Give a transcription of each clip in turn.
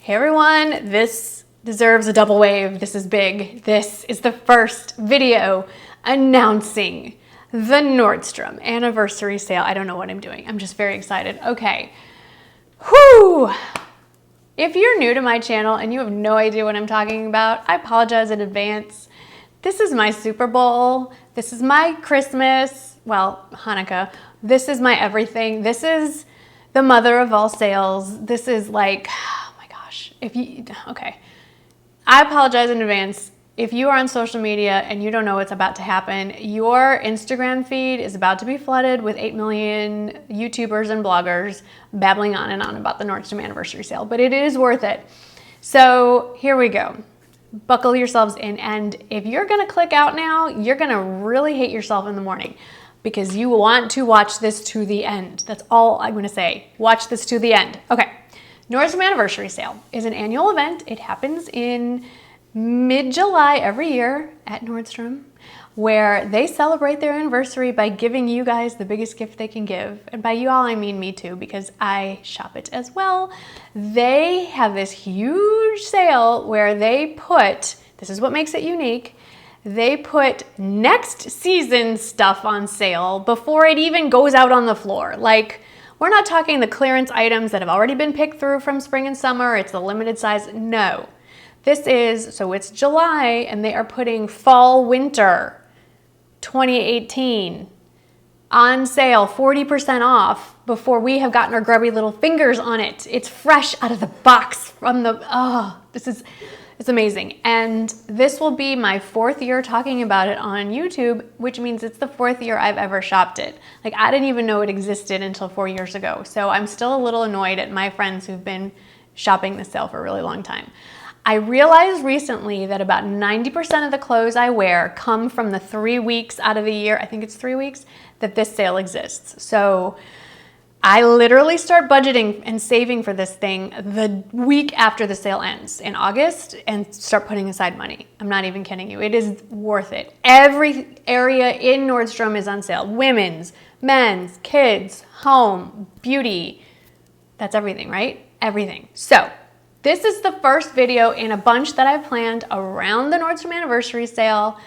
Hey everyone, this deserves a double wave. This is big. This is the first video announcing the Nordstrom anniversary sale. I don't know what I'm doing. I'm just very excited. Okay. Whew. If you're new to my channel and you have no idea what I'm talking about, I apologize in advance. This is my Super Bowl. This is my Christmas. Well, Hanukkah. This is my everything. This is the mother of all sales. This is like, okay. I apologize in advance. If you are on social media and you don't know what's about to happen, your Instagram feed is about to be flooded with 8 million YouTubers and bloggers babbling on and on about the Nordstrom anniversary sale, but it is worth it. So here we go. Buckle yourselves in, and if you're gonna click out now, you're gonna really hate yourself in the morning because you want to watch this to the end. That's all I'm gonna say. Watch this to the end. Okay. Nordstrom Anniversary Sale is an annual event. It happens in mid-July every year at Nordstrom, where they celebrate their anniversary by giving you guys the biggest gift they can give. And by you all, I mean me too, because I shop it as well. They have this huge sale where they put, this is what makes it unique, they put next season's stuff on sale before it even goes out on the floor. Like, we're not talking the clearance items that have already been picked through from spring and summer. It's the limited size. No. This is, so it's July, and they are putting fall winter 2018 on sale, 40% off before we have gotten our grubby little fingers on it. It's fresh out of the box from the, it's amazing. And this will be my 4th year talking about it on YouTube, which means it's the 4th year I've ever shopped it. Like, I didn't even know it existed until 4 years ago. So I'm still a little annoyed at my friends who've been shopping this sale for a really long time. I realized recently that about 90% of the clothes I wear come from the 3 weeks out of the year, I think it's 3 weeks, that this sale exists. So I literally start budgeting and saving for this thing the week after the sale ends in August and start putting aside money. I'm not even kidding you. It is worth it. Every area in Nordstrom is on sale. Women's, men's, kids, home, beauty. That's everything, right? Everything. So this is the first video in a bunch that I've planned around the Nordstrom anniversary sale.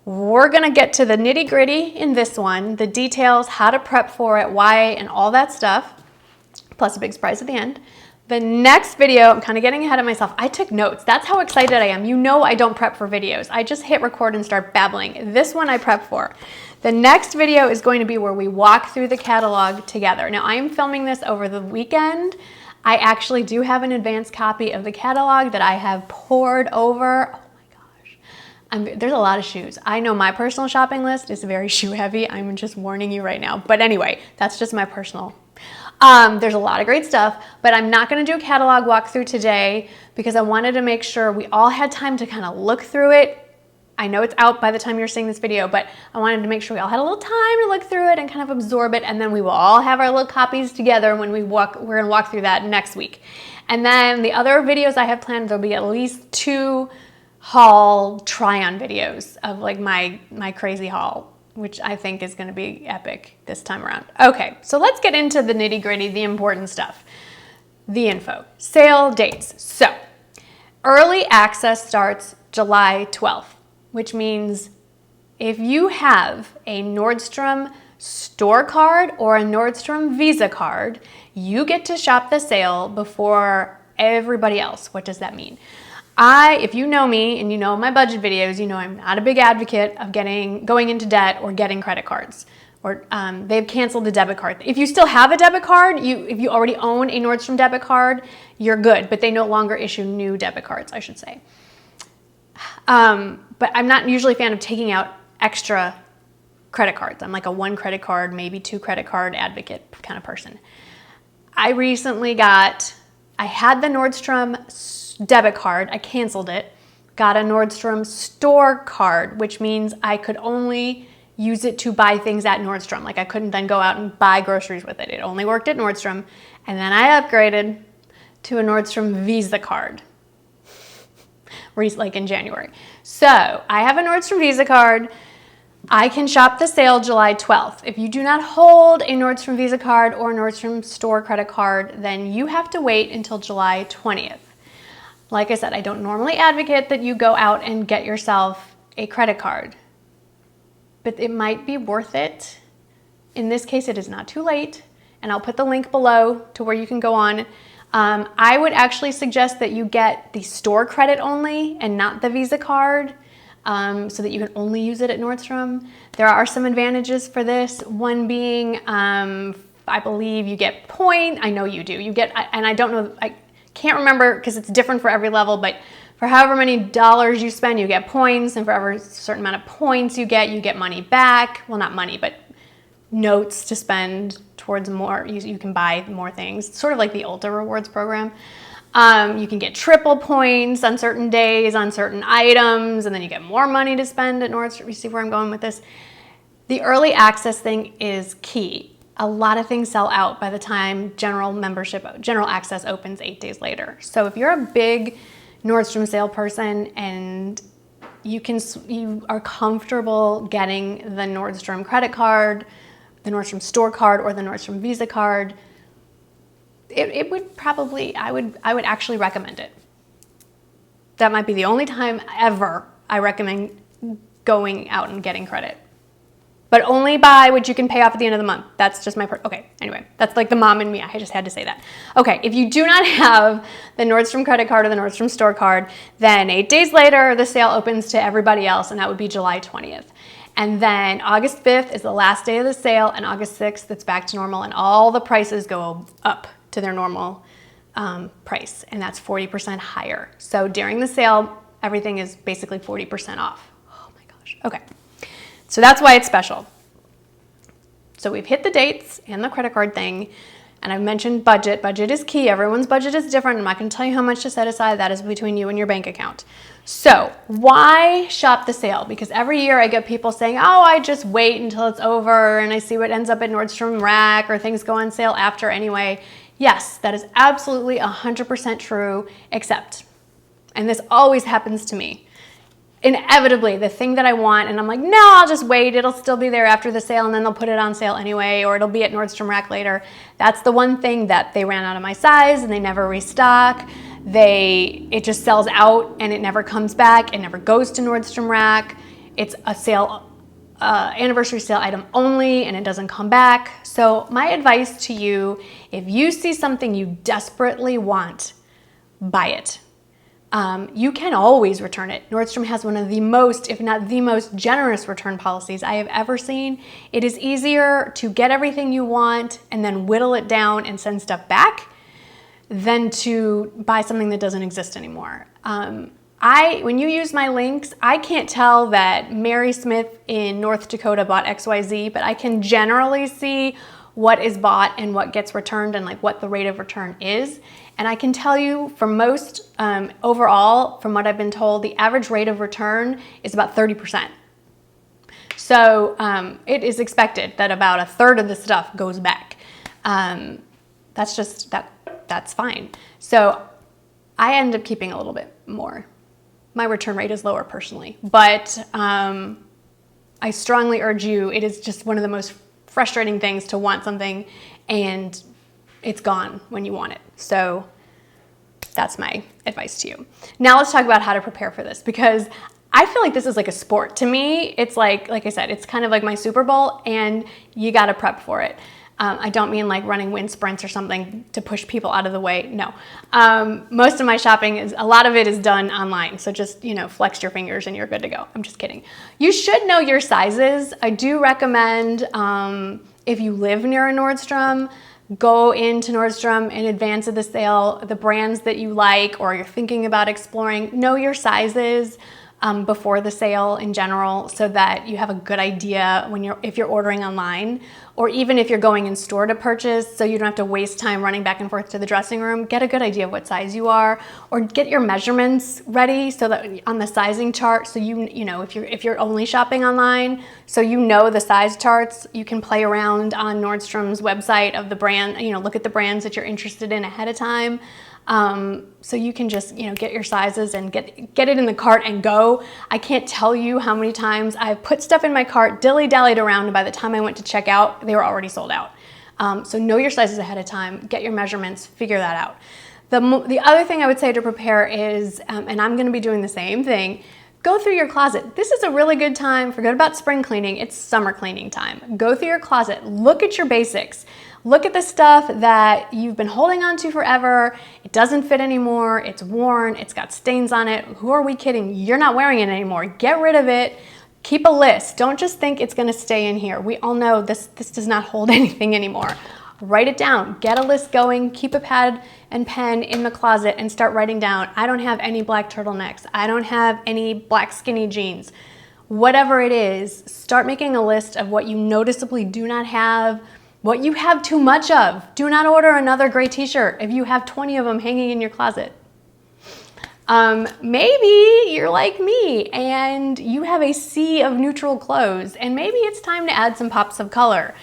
We're gonna get to the nitty gritty in this one, the details, how to prep for it, why, and all that stuff, plus a big surprise at the end. The next video, I'm kind of getting ahead of myself. I took notes. That's how excited I am. You know I don't prep for videos. I just hit record and start babbling. This one I prep for. The next video is going to be where we walk through the catalog together. Now, I am filming this over the weekend. I actually do have an advanced copy of the catalog that I have poured over. There's a lot of shoes. I know my personal shopping list is very shoe heavy. I'm just warning you right now. But anyway, that's just my personal. There's a lot of great stuff, but I'm not gonna do a catalog walkthrough today because I wanted to make sure we all had time to kind of look through it. I know it's out by the time you're seeing this video, but I wanted to make sure we all had a little time to look through it and kind of absorb it, and then we will all have our little copies together when we're gonna walk through that next week. And then the other videos I have planned, there'll be at least 2 haul try-on videos of like my crazy haul, which I think is going to be epic this time around. Okay, so let's get into the nitty-gritty, the important stuff, the info. Sale dates. So early access starts July 12th, which means if you have a Nordstrom store card or a Nordstrom Visa card, you get to shop the sale before everybody else. What does that mean? If you know me and you know my budget videos, you know I'm not a big advocate of going into debt or getting credit cards. Or they've canceled the debit card. If you still have a debit card, if you already own a Nordstrom debit card, you're good. But they no longer issue new debit cards, I should say. But I'm not usually a fan of taking out extra credit cards. I'm like a 1 credit card, maybe 2 credit card advocate kind of person. I had the Nordstrom debit card, I canceled it, got a Nordstrom store card, which means I could only use it to buy things at Nordstrom. Like I couldn't then go out and buy groceries with it. It only worked at Nordstrom. And then I upgraded to a Nordstrom Visa card, like in January. So I have a Nordstrom Visa card. I can shop the sale July 12th. If you do not hold a Nordstrom Visa card or Nordstrom store credit card, then you have to wait until July 20th. Like I said, I don't normally advocate that you go out and get yourself a credit card, but it might be worth it. In this case, it is not too late, and I'll put the link below to where you can go on. I would actually suggest that you get the store credit only and not the Visa card, so that you can only use it at Nordstrom. There are some advantages for this. One being, I believe you get points. I know you do. You get, and I don't know, I can't remember because it's different for every level, but for however many dollars you spend, you get points, and for every certain amount of points you get money back. Well, not money, but notes to spend towards more. You can buy more things, sort of like the Ulta Rewards program. You can get triple points on certain days, on certain items, and then you get more money to spend at Nordstrom. You see where I'm going with this? The early access thing is key. A lot of things sell out by the time general access opens 8 days later. So if you're a big Nordstrom sale person and you are comfortable getting the Nordstrom credit card, the Nordstrom store card, or the Nordstrom Visa card, it would probably, I would actually recommend it. That might be the only time ever I recommend going out and getting credit. But only buy what you can pay off at the end of the month. That's just my okay, anyway, that's like the mom in me. I just had to say that. Okay, if you do not have the Nordstrom credit card or the Nordstrom store card, then 8 days later, the sale opens to everybody else, and that would be July 20th. And then August 5th is the last day of the sale, and August 6th, it's back to normal, and all the prices go up to their normal price, and that's 40% higher. So during the sale, everything is basically 40% off. Oh my gosh, okay. So that's why it's special. So we've hit the dates and the credit card thing, and I've mentioned budget. Budget is key. Everyone's budget is different. I'm not going to tell you how much to set aside. That is between you and your bank account. So why shop the sale? Because every year I get people saying, oh, I just wait until it's over and I see what ends up at Nordstrom Rack, or things go on sale after anyway. Yes, that is absolutely 100% true, except, and this always happens to me, inevitably the thing that I want, and I'm like, no, I'll just wait. It'll still be there after the sale, and then they'll put it on sale anyway, or it'll be at Nordstrom Rack later. That's the one thing that they ran out of my size and they never restock. It just sells out and it never comes back. It never goes to Nordstrom Rack. It's a sale, anniversary sale item only, and it doesn't come back. So my advice to you, if you see something you desperately want, buy it. You can always return it. Nordstrom has one of the most, if not the most generous return policies I have ever seen. It is easier to get everything you want and then whittle it down and send stuff back than to buy something that doesn't exist anymore. When you use my links, I can't tell that Mary Smith in North Dakota bought XYZ, but I can generally see what is bought and what gets returned and like what the rate of return is. And I can tell you for most, overall, from what I've been told, the average rate of return is about 30%. So it is expected that about a third of the stuff goes back. That's fine. So I end up keeping a little bit more. My return rate is lower personally, but I strongly urge you, it is just one of the most frustrating things to want something and it's gone when you want it. So that's my advice to you. Now let's talk about how to prepare for this, because I feel like this is like a sport. To me, it's like I said, it's kind of like my Super Bowl, and you got to prep for it. I don't mean like running wind sprints or something to push people out of the way. No. Most of my shopping a lot of it is done online. So just, flex your fingers and you're good to go. I'm just kidding. You should know your sizes. I do recommend, if you live near a Nordstrom, go into Nordstrom in advance of the sale, the brands that you like or you're thinking about exploring, know your sizes before the sale in general, so that you have a good idea if you're ordering online, or even if you're going in store to purchase, so you don't have to waste time running back and forth to the dressing room. Get a good idea of what size you are, or get your measurements ready so that on the sizing chart, so if you're only shopping online, so the size charts, you can play around on Nordstrom's website of the brand, look at the brands that you're interested in ahead of time. So you can just, get your sizes and get it in the cart and go. I can't tell you how many times I've put stuff in my cart, dilly-dallied around, and by the time I went to check out, they were already sold out. So know your sizes ahead of time, get your measurements, figure that out. The other thing I would say to prepare is, and I'm gonna be doing the same thing, go through your closet. This is a really good time. Forget about spring cleaning. It's summer cleaning time. Go through your closet. Look at your basics. Look at the stuff that you've been holding on to forever. It doesn't fit anymore. It's worn. It's got stains on it. Who are we kidding? You're not wearing it anymore. Get rid of it. Keep a list. Don't just think it's going to stay in here. We all know this does not hold anything anymore. Write it down. Get a list going. Keep a pad and pen in the closet and start writing down. I don't have any black turtlenecks. I don't have any black skinny jeans. Whatever it is, start making a list of what you noticeably do not have, what you have too much of. Do not order another gray t-shirt if you have 20 of them hanging in your closet. Maybe you're like me and you have a sea of neutral clothes, and maybe it's time to add some pops of color.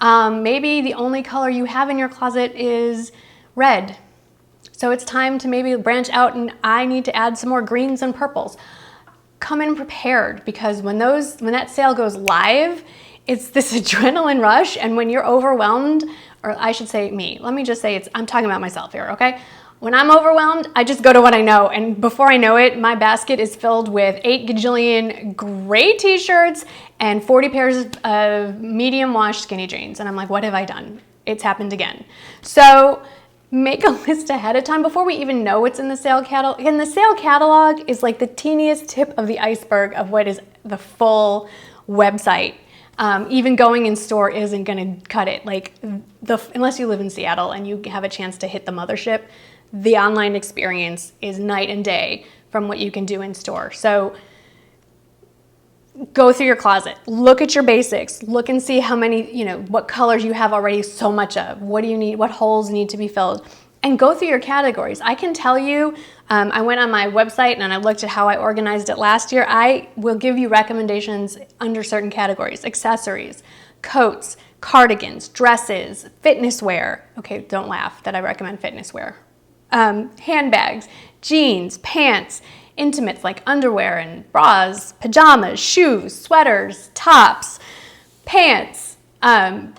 Maybe the only color you have in your closet is red. So it's time to maybe branch out and I need to add some more greens and purples. Come in prepared, because when that sale goes live, it's this adrenaline rush, and when you're overwhelmed, or I should say me, let me just say I'm talking about myself here, okay? When I'm overwhelmed, I just go to what I know, and before I know it, my basket is filled with 8 gajillion gray t-shirts and 40 pairs of medium wash skinny jeans, and I'm like, what have I done? It's happened again. So make a list ahead of time before we even know what's in the sale catalog. And the sale catalog is like the teeniest tip of the iceberg of what is the full website. Even going in store isn't going to cut it. Like unless you live in Seattle and you have a chance to hit the mothership, the online experience is night and day from what you can do in store. So go through your closet, look at your basics, look and see how many, what colors you have already so much of. What do you need? What holes need to be filled? And go through your categories. I can tell you, I went on my website and I looked at how I organized it last year. I will give you recommendations under certain categories: accessories, coats, cardigans, dresses, fitness wear. Okay, don't laugh that I recommend fitness wear. Handbags, jeans, pants, intimates like underwear and bras, pajamas, shoes, sweaters, tops, pants,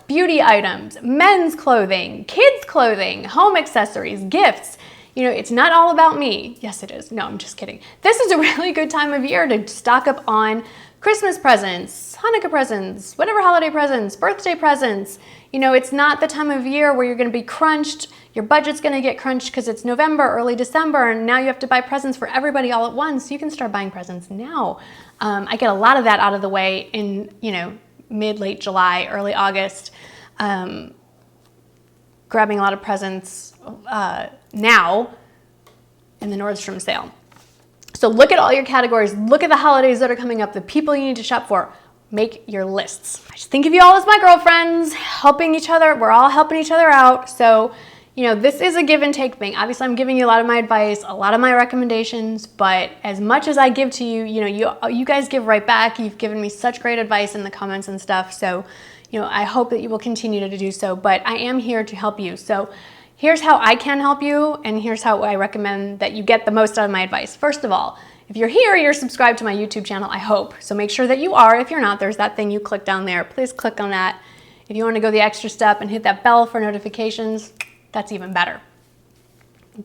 beauty items, men's clothing, kids' clothing, home accessories, gifts. It's not all about me. Yes, it is. No, I'm just kidding. This is a really good time of year to stock up on Christmas presents, Hanukkah presents, whatever holiday presents, birthday presents. It's not the time of year where you're going to be crunched. Your budget's going to get crunched because it's November, early December, and now you have to buy presents for everybody all at once. You can start buying presents now. I get a lot of that out of the way in, mid, late July, early August, grabbing a lot of presents now in the Nordstrom sale. So look at all your categories, look at the holidays that are coming up, the people you need to shop for. Make your lists. I just think of you all as my girlfriends, helping each other. We're all helping each other out. So, this is a give and take thing. Obviously, I'm giving you a lot of my advice, a lot of my recommendations, but as much as I give to you, you guys give right back. You've given me such great advice in the comments and stuff. So, I hope that you will continue to do so, but I am here to help you. So here's how I can help you, and here's how I recommend that you get the most out of my advice. First of all, if you're here, you're subscribed to my YouTube channel, I hope. So make sure that you are. If you're not, there's that thing you click down there. Please click on that. If you want to go the extra step and hit that bell for notifications, that's even better.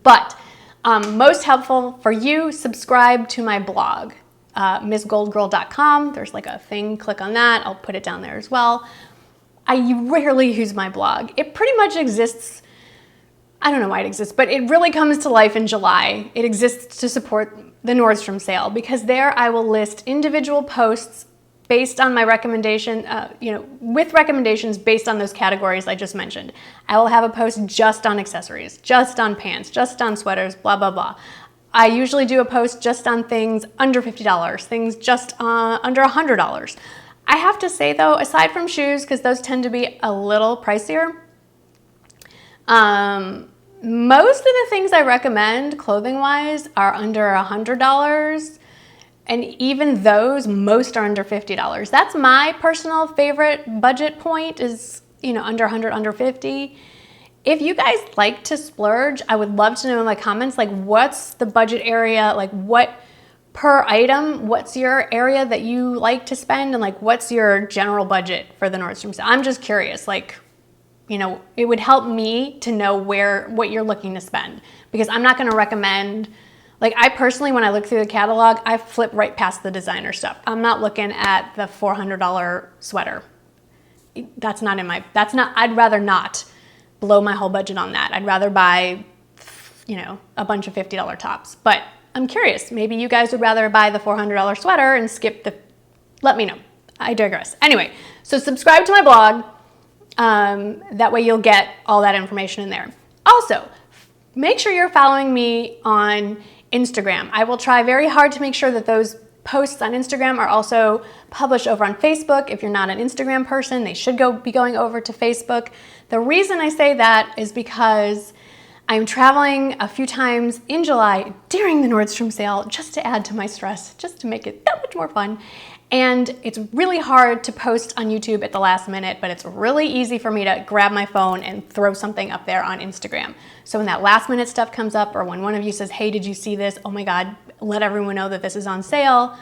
But most helpful for you, subscribe to my blog, MsGoldgirl.com. There's like a thing, click on that. I'll put it down there as well. I rarely use my blog. It pretty much exists. I don't know why it exists, but it really comes to life in July. It exists to support the Nordstrom sale, because there I will list individual posts based on my recommendation, with recommendations based on those categories I just mentioned. I will have a post just on accessories, just on pants, just on sweaters, blah, blah, blah. I usually do a post just on things under $50, things just under $100. I have to say though, aside from shoes, because those tend to be a little pricier, most of the things I recommend clothing-wise are under $100, and even those, most are under $50. That's my personal favorite budget point is, under 100, under 50. If you guys like to splurge, I would love to know in the comments, like, what's the budget area? Like, what per item, what's your area that you like to spend? And like, what's your general budget for the Nordstrom sale? I'm just curious, like, you know, it would help me to know what you're looking to spend, because I'm not going to recommend, like, I personally, when I look through the catalog, I flip right past the designer stuff. I'm not looking at the $400 sweater. That's not in my, that's not, I'd rather not blow my whole budget on that. I'd rather buy, you know, a bunch of $50 tops. But I'm curious, maybe you guys would rather buy the $400 sweater and skip the, let me know. I digress. Anyway, so subscribe to my blog. That way you'll get all that information in there. Also, make sure you're following me on Instagram. I will try very hard to make sure that those posts on Instagram are also published over on Facebook. If you're not an Instagram person, they should be going over to Facebook. The reason I say that is because I'm traveling a few times in July during the Nordstrom sale, just to add to my stress, just to make it that much more fun. And it's really hard to post on YouTube at the last minute, but it's really easy for me to grab my phone and throw something up there on Instagram. So when that last minute stuff comes up, or when one of you says, hey, did you see this? Oh my God, let everyone know that this is on sale.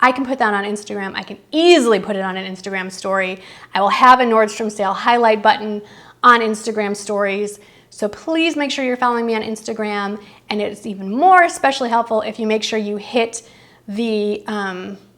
I can put that on Instagram. I can easily put it on an Instagram story. I will have a Nordstrom sale highlight button on Instagram stories. So please make sure you're following me on Instagram. And it's even more especially helpful if you make sure you hit the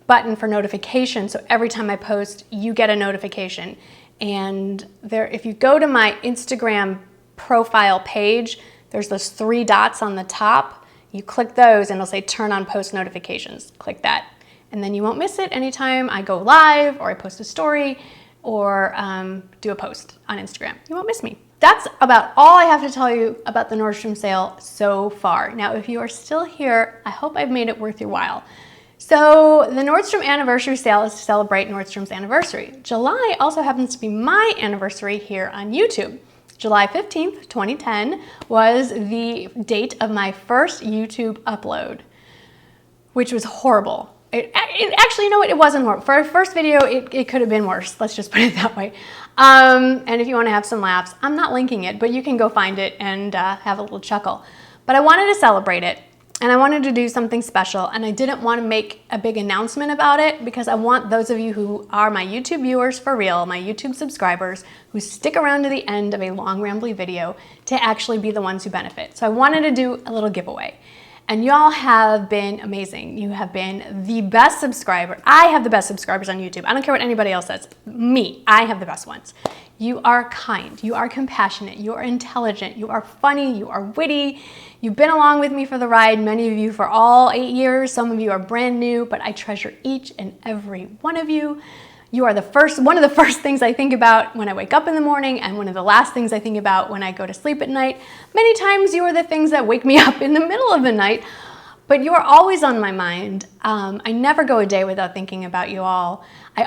button for notification. So every time I post, you get a notification. And there, if you go to my Instagram profile page, there's those 3 dots on the top. You click those and it'll say turn on post notifications. Click that. And then you won't miss it anytime I go live or I post a story or do a post on Instagram. You won't miss me. That's about all I have to tell you about the Nordstrom sale so far. Now, if you are still here, I hope I've made it worth your while. So the Nordstrom anniversary sale is to celebrate Nordstrom's anniversary. July also happens to be my anniversary here on YouTube. July 15th, 2010 was the date of my first YouTube upload, which was horrible. It actually, you know what, it wasn't horrible. For our first video, it could have been worse. Let's just put it that way. And if you want to have some laughs, I'm not linking it, but you can go find it and have a little chuckle. But I wanted to celebrate it. And I wanted to do something special, and I didn't want to make a big announcement about it because I want those of you who are my YouTube viewers for real, my YouTube subscribers, who stick around to the end of a long rambly video to actually be the ones who benefit. So I wanted to do a little giveaway. And y'all have been amazing. You have been the best subscriber. I have the best subscribers on YouTube. I don't care what anybody else says. Me, I have the best ones. You are kind, you are compassionate, you are intelligent, you are funny, you are witty. You've been along with me for the ride, many of you for all 8 years. Some of you are brand new, but I treasure each and every one of you. You are one of the first things I think about when I wake up in the morning, and one of the last things I think about when I go to sleep at night. Many times you are the things that wake me up in the middle of the night, but you are always on my mind. I never go a day without thinking about you all. I've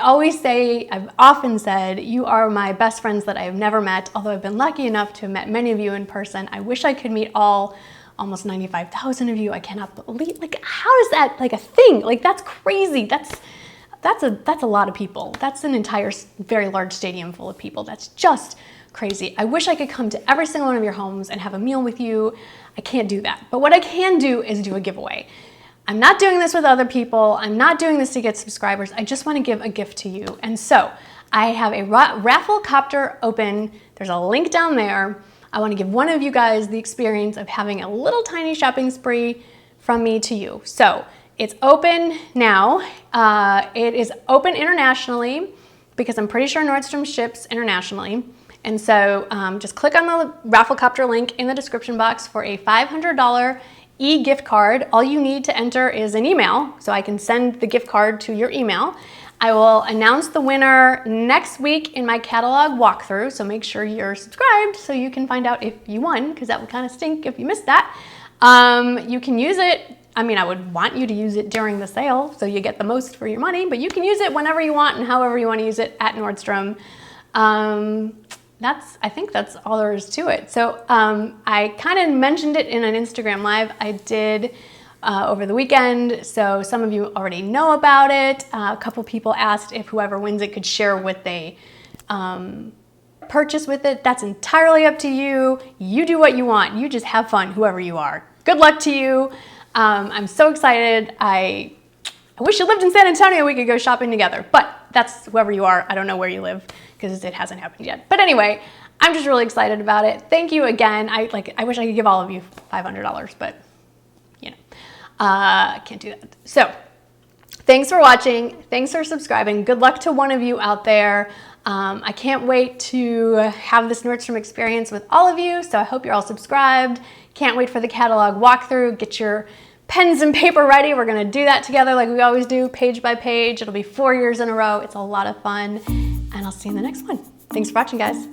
often said, you are my best friends that I have never met, although I've been lucky enough to have met many of you in person. I wish I could meet almost 95,000 of you. I cannot believe, like, how is that like a thing? Like, that's crazy. That's a lot of people. That's an entire very large stadium full of people. That's just crazy. I wish I could come to every single one of your homes and have a meal with you. I can't do that. But what I can do is do a giveaway. I'm not doing this with other people. I'm not doing this to get subscribers. I just want to give a gift to you. And so I have a raffle copter open. There's a link down there. I want to give one of you guys the experience of having a little tiny shopping spree from me to you. So it's open now. It is open internationally because I'm pretty sure Nordstrom ships internationally. And so just click on the Rafflecopter link in the description box for a $500 e-gift card. All you need to enter is an email, so I can send the gift card to your email. I will announce the winner next week in my catalog walkthrough, so make sure you're subscribed so you can find out if you won, because that would kind of stink if you missed that. You can use it. I mean, I would want you to use it during the sale so you get the most for your money, but you can use it whenever you want and however you want to use it at Nordstrom. I think that's all there is to it. So I kind of mentioned it in an Instagram live I did over the weekend, so some of you already know about it. A couple people asked if whoever wins it could share what they purchase with it. That's entirely up to you. You do what you want. You just have fun, whoever you are. Good luck to you. I'm so excited. I wish you lived in San Antonio. We could go shopping together, but that's whoever you are. I don't know where you live because it hasn't happened yet. But anyway, I'm just really excited about it. Thank you again. I wish I could give all of you $500, but you know, I can't do that. So thanks for watching. Thanks for subscribing. Good luck to one of you out there. I can't wait to have this Nordstrom experience with all of you. So I hope you're all subscribed. Can't wait for the catalog walkthrough. Get your pens and paper ready. We're gonna do that together like we always do, page by page. It'll be 4 years in a row. It's a lot of fun. And I'll see you in the next one. Thanks for watching, guys.